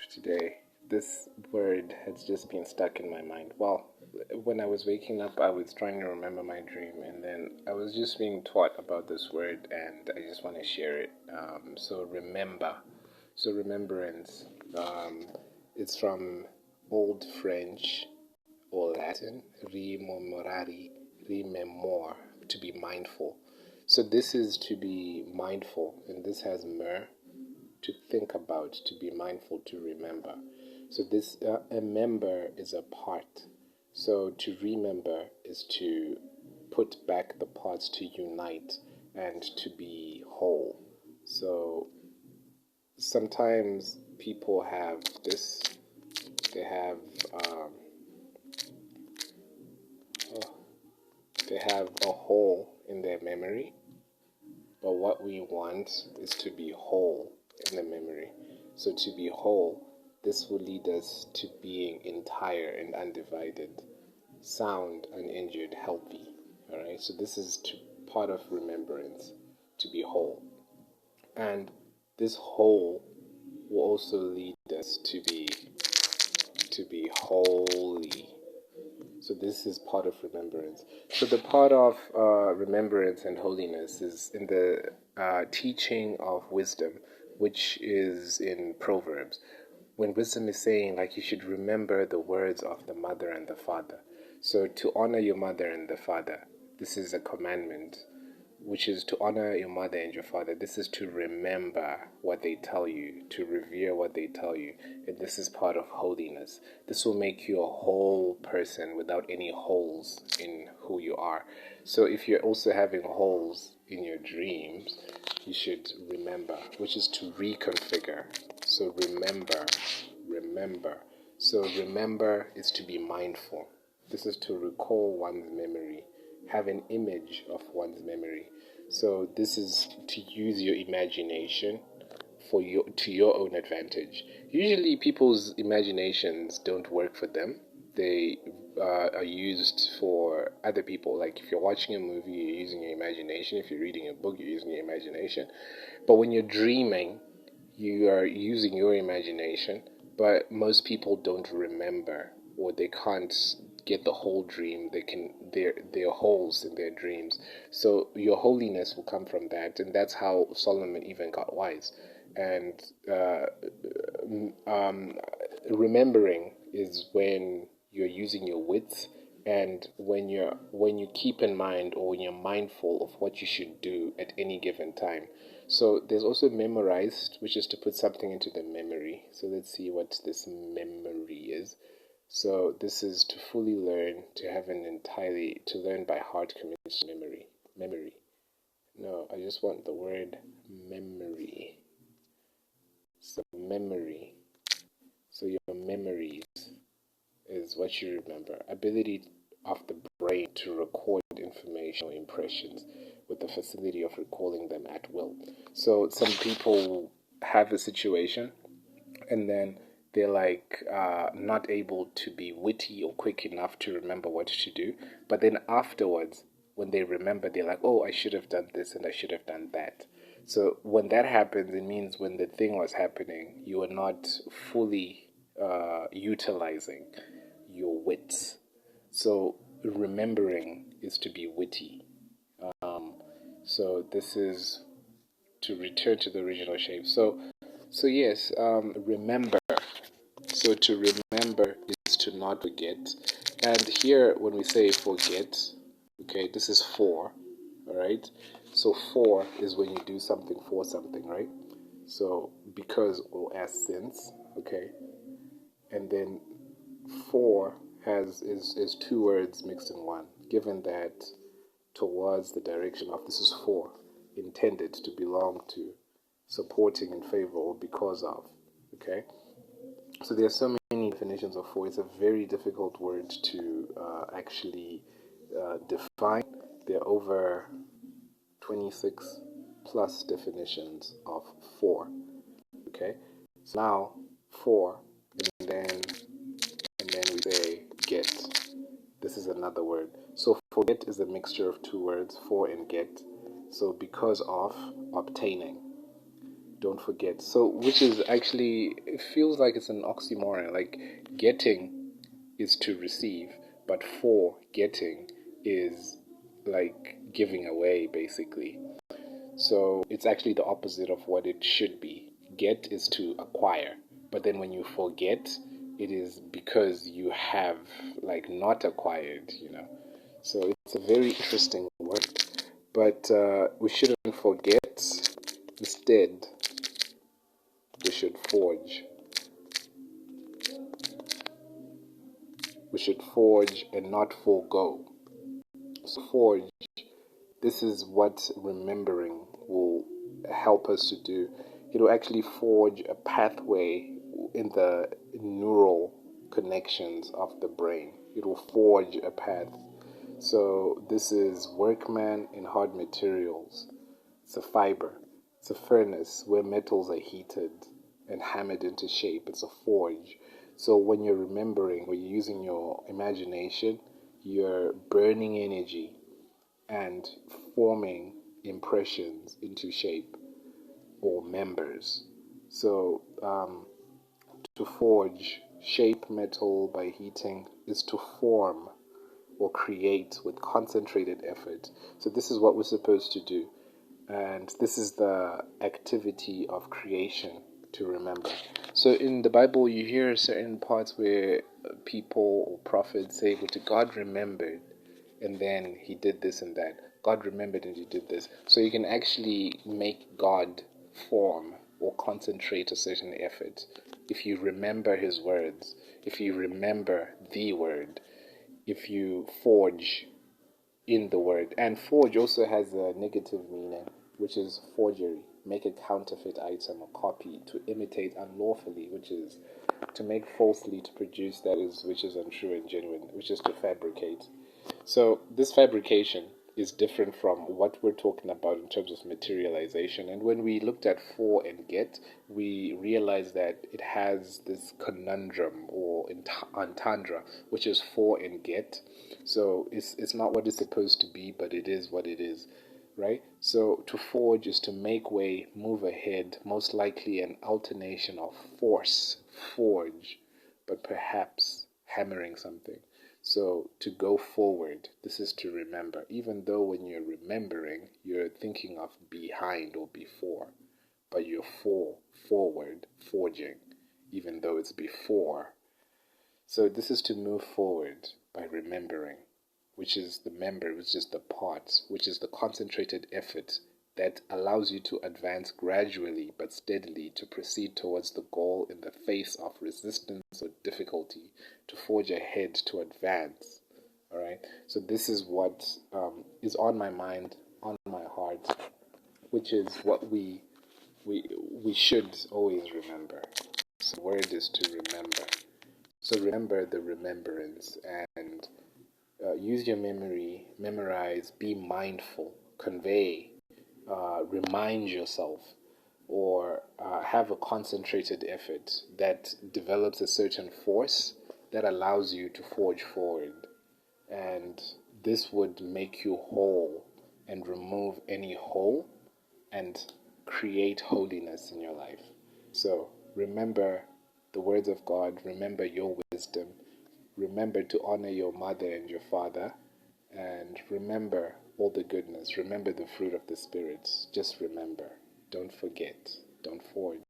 today. This word has just been stuck in my mind. Well, when I was waking up, I was trying to remember my dream, and then I was just being taught about this word, and I just want to share it. So, remember. So, remembrance. It's from Old French or Latin, rememorari, rememor, to be mindful. So, this is to be mindful, and this has mer, to think about, to be mindful, to remember. So this a member is a part. So to remember is to put back the parts, to unite and to be whole. So sometimes people have this. They have they have a hole in their memory, but what we want is to be whole in the memory. So to be whole, this will lead us to being entire and undivided, sound, uninjured, healthy. All right. So this is part of remembrance, to be whole, and this whole will also lead us to be holy. So this is part of remembrance. So the part of remembrance and holiness is in the teaching of wisdom, which is in Proverbs. When wisdom is saying, like, you should remember the words of the mother and the father. So to honor your mother and the father, this is a commandment, which is to honor your mother and your father. This is to remember what they tell you, to revere what they tell you. And this is part of holiness. This will make you a whole person without any holes in who you are. So if you're also having holes in your dreams, you should remember, which is to reconfigure. So remember. So remember is to be mindful. This is to recall one's memory, have an image of one's memory. So this is to use your imagination to your own advantage. Usually people's imaginations don't work for them. They are used for other people. Like if you're watching a movie, you're using your imagination. If you're reading a book, you're using your imagination. But when you're dreaming, you are using your imagination. But most people don't remember, or they can't get the whole dream. There are holes in their dreams. So your holiness will come from that, and that's how Solomon even got wise. And remembering is when you're using your wits, and when you keep in mind, or when you're mindful of what you should do at any given time. So there's also memorized, which is to put something into the memory. So let's see what this memory is. So this is to fully learn, to learn by heart, committed memory. No, I just want the word memory. So memory. So your memories is what you remember. Ability of the brain to record information or impressions with the facility of recalling them at will. So some people have a situation, and then they're like not able to be witty or quick enough to remember what to do. But then afterwards, when they remember, they're like, oh, I should have done this and I should have done that. So when that happens, it means when the thing was happening, you were not fully utilizing your wits. So remembering is to be witty. So this is to return to the original shape. So yes, remember. So to remember is to not forget. And here, when we say forget, okay, this is for, all right? So for is when you do something for something, right? So because or as since, okay? And then for is two words mixed in one, given that towards the direction of, this is for, intended to belong to, supporting in favor or because of, okay? So there are so many definitions of for. It's a very difficult word to actually define. There are over 26 plus definitions of for. Okay, so now for, and then we say get. This is another word. So forget is a mixture of two words, for and get. So because of, obtaining. don't forget. So, which is actually, it feels like it's an oxymoron. Like, getting is to receive, but forgetting is like giving away, basically. So, it's actually the opposite of what it should be. Get is to acquire, but then when you forget, it is because you have like not acquired, you know. So, it's a very interesting word, but we shouldn't forget. Instead, we should forge. We should forge and not forego. So, forge, this is what remembering will help us to do. It will actually forge a pathway in the neural connections of the brain. It will forge a path. So, this is workman in hard materials. It's a fiber. It's a furnace where metals are heated and hammered into shape. It's a forge. So when you're remembering, when you're using your imagination, you're burning energy and forming impressions into shape or members. So to forge, shape metal by heating is to form or create with concentrated effort. So this is what we're supposed to do. And this is the activity of creation to remember. So in the Bible, you hear certain parts where people or prophets say, but God remembered, and then he did this and that. God remembered and he did this. So you can actually make God form or concentrate a certain effort if you remember his words, if you remember the word, if you forge in the word. And forge also has a negative meaning, which is forgery. Make a counterfeit item or copy, to imitate unlawfully, which is to make falsely, to produce that is which is untrue and genuine, which is to fabricate. So this fabrication is different from what we're talking about in terms of materialization. And when we looked at for and get, we realized that it has this conundrum or entendre, which is for and get. So it's not what it's supposed to be, but it is what it is, right? So to forge is to make way, move ahead, most likely an alternation of force, forge, but perhaps hammering something. So to go forward, this is to remember, even though when you're remembering, you're thinking of behind or before, but you're forward, forging, even though it's before. So this is to move forward by remembering, which is the member, which is the part, which is the concentrated effort that allows you to advance gradually but steadily, to proceed towards the goal in the face of resistance or difficulty, to forge ahead, to advance. All right. So this is what is on my mind, on my heart, which is what we should always remember. So the word is to remember. So remember the remembrance and use your memory, memorize, be mindful, convey, remind yourself, or have a concentrated effort that develops a certain force that allows you to forge forward. And this would make you whole and remove any hole and create holiness in your life. So remember the words of God, remember your wisdom, remember to honor your mother and your father, and remember all the goodness. Remember the fruit of the Spirit. Just remember. Don't forget. Don't forget.